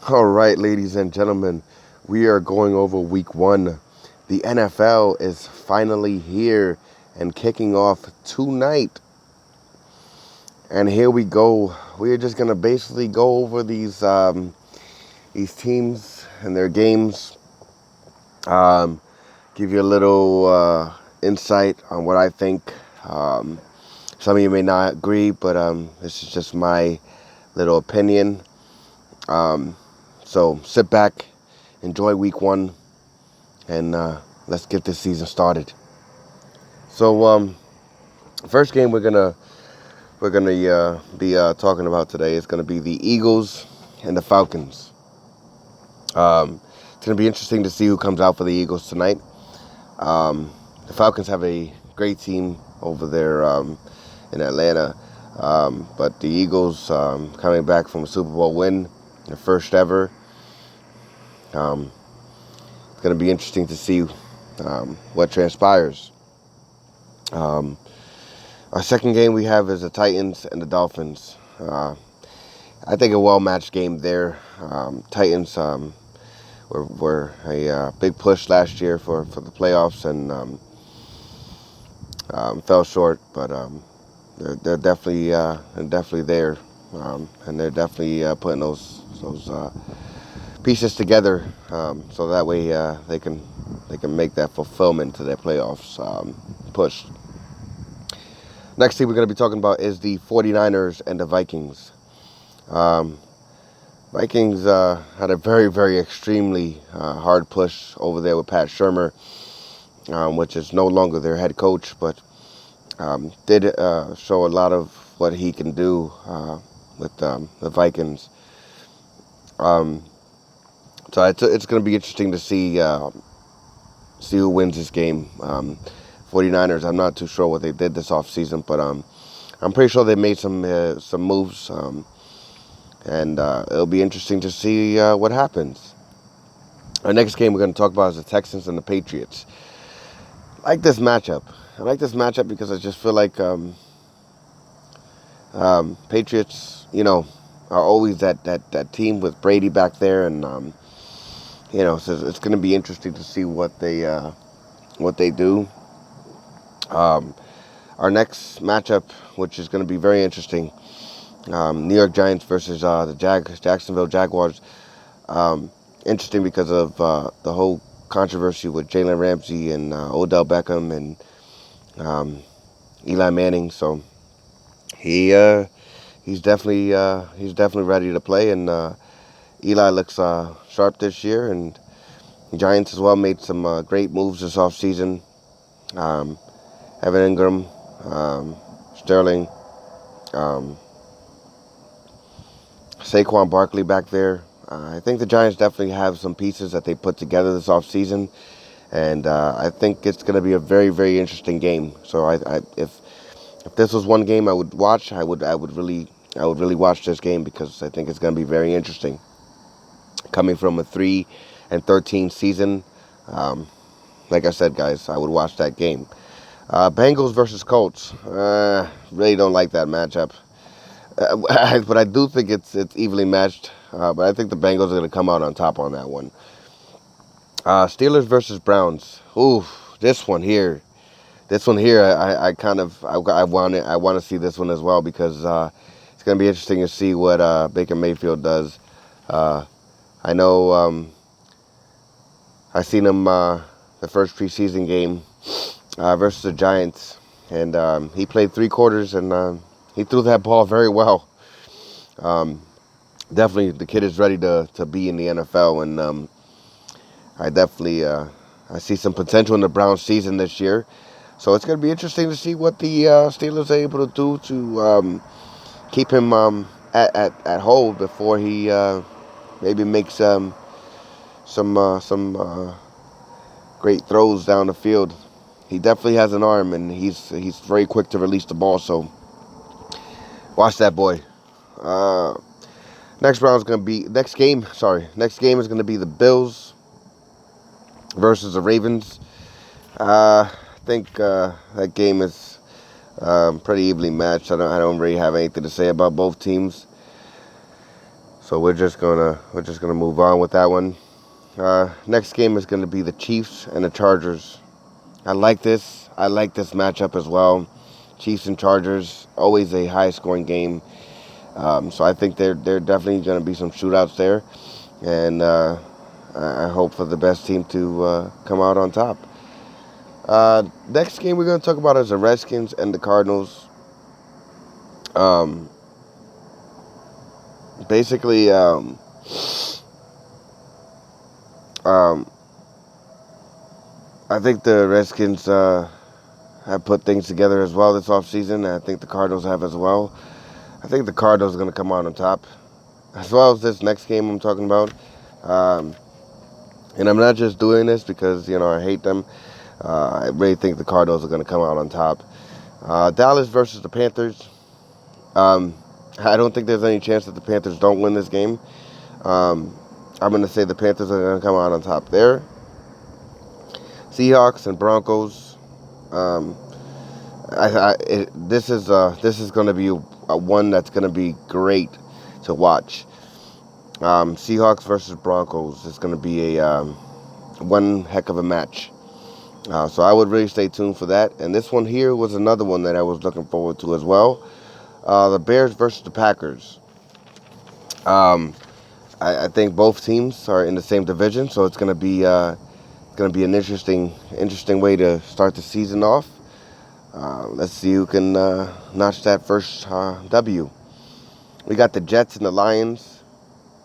All right, ladies and gentlemen, we are going over week one. The NFL is finally here and kicking off tonight. And here we go. We're just gonna basically go over these teams and their games. Give you a little insight on what I think. Um, some of you may not agree, but this is just my little opinion. Um, so sit back, enjoy week one, and let's get this season started. So, first game we're gonna be talking about today is gonna be the Eagles and the Falcons. It's gonna be interesting to see who comes out for the Eagles tonight. The Falcons have a great team over there in Atlanta, but the Eagles coming back from a Super Bowl win, their first ever. Um, it's gonna be interesting to see what transpires. Um, Our second game we have is the Titans and the Dolphins. I think a well-matched game there. Titans were a big push last year for the playoffs and fell short, but they're definitely there, and they're definitely putting those pieces together so that way they can make that fulfillment to their playoffs push. Next team we're going to be talking about is the 49ers and the Vikings. Um, Vikings had a very, very extremely hard push over there with Pat Shurmur, which is no longer their head coach, but did show a lot of what he can do with the Vikings. Um, so it's going to be interesting to see who wins this game. 49ers, I'm not too sure what they did this offseason, but I'm pretty sure they made some moves, and it'll be interesting to see what happens. Our next game we're going to talk about is the Texans and the Patriots. I like this matchup. I like this matchup because I just feel like Patriots, are always that team with Brady back there, and so it's going to be interesting to see what they do. Our next matchup, which is going to be very interesting, New York Giants versus the Jacksonville Jaguars. Interesting because of the whole controversy with Jalen Ramsey and Odell Beckham and Eli Manning. So he's definitely ready to play, and Eli looks sharp this year, and Giants as well made some great moves this offseason. Evan Ingram, Sterling, um, Saquon Barkley back there. I think the Giants definitely have some pieces that they put together this offseason, and I think it's going to be a very, very interesting game. So if this was one game I would watch, I would really watch this game because I think it's going to be very interesting. Coming from a 3-13 season, um, like I said, guys, I would watch that game. Bengals versus Colts. Really don't like that matchup. But I do think it's evenly matched. But I think the Bengals are going to come out on top on that one. Steelers versus Browns. Ooh, this one here. I want to see this one as well because it's going to be interesting to see what Baker Mayfield does. I know I seen him the first preseason game versus the Giants, and he played 3 quarters and he threw that ball very well. Um, Definitely, the kid is ready to be in the NFL, and I definitely I see some potential in the Browns season this year. So it's going to be interesting to see what the Steelers are able to do to keep him at hold before he maybe makes some great throws down the field. He definitely has an arm, and he's very quick to release the ball. So watch that boy. Uh, Next game is gonna be the Bills versus the Ravens. I think that game is pretty evenly matched. I don't really have anything to say about both teams. So we're just gonna move on with that one. Next game is gonna be the Chiefs and the Chargers. I like this. I like this matchup as well. Chiefs and Chargers, always a high scoring game. So I think there definitely going to be some shootouts there, and I hope for the best team to come out on top. Next game we're going to talk about is the Redskins and the Cardinals. Um, basically, um, I think the Redskins have put things together as well this offseason, and I think the Cardinals have as well. I think the Cardinals are going to come out on top, as well as this next game I'm talking about. Um, and I'm not just doing this because I hate them. I really think the Cardinals are going to come out on top. Dallas versus the Panthers. Um, I don't think there's any chance that the Panthers don't win this game. Um, I'm going to say the Panthers are going to come out on top there. Seahawks and Broncos. Um, this is going to be a one that's going to be great to watch. Seahawks versus Broncos is going to be a one heck of a match. So I would really stay tuned for that. And this one here was another one that I was looking forward to as well. The Bears versus the Packers. I think both teams are in the same division, so it's going to be an interesting way to start the season off. Let's see who can notch that first W. We got the Jets and the Lions.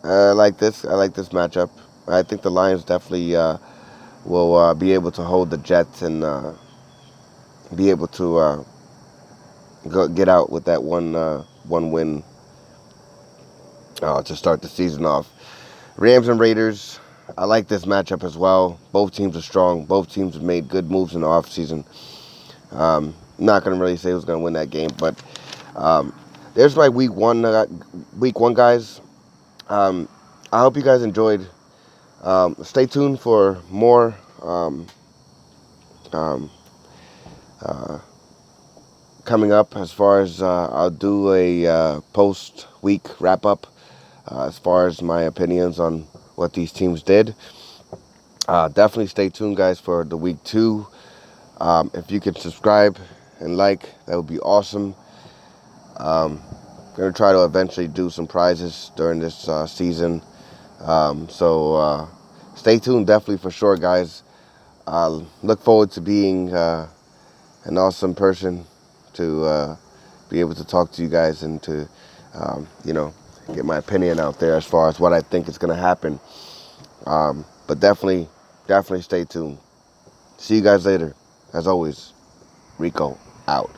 I like this. I like this matchup. I think the Lions definitely will be able to hold the Jets and be able to get out with that one win to start the season off. Rams and Raiders. I like this matchup as well. Both teams are strong. Both teams have made good moves in the offseason. Not going to really say who's going to win that game, but there's my week one guys. I hope you guys enjoyed. Stay tuned for more um, coming up. As far as I'll do a post-week wrap-up as far as my opinions on what these teams did. Definitely stay tuned, guys, for the week 2. If you could subscribe and like, that would be awesome. I'm going to try to eventually do some prizes during this season. So stay tuned, definitely for sure, guys. Look forward to being an awesome person to be able to talk to you guys and to, get my opinion out there as far as what I think is going to happen. But definitely stay tuned. See you guys later. As always, Rico out.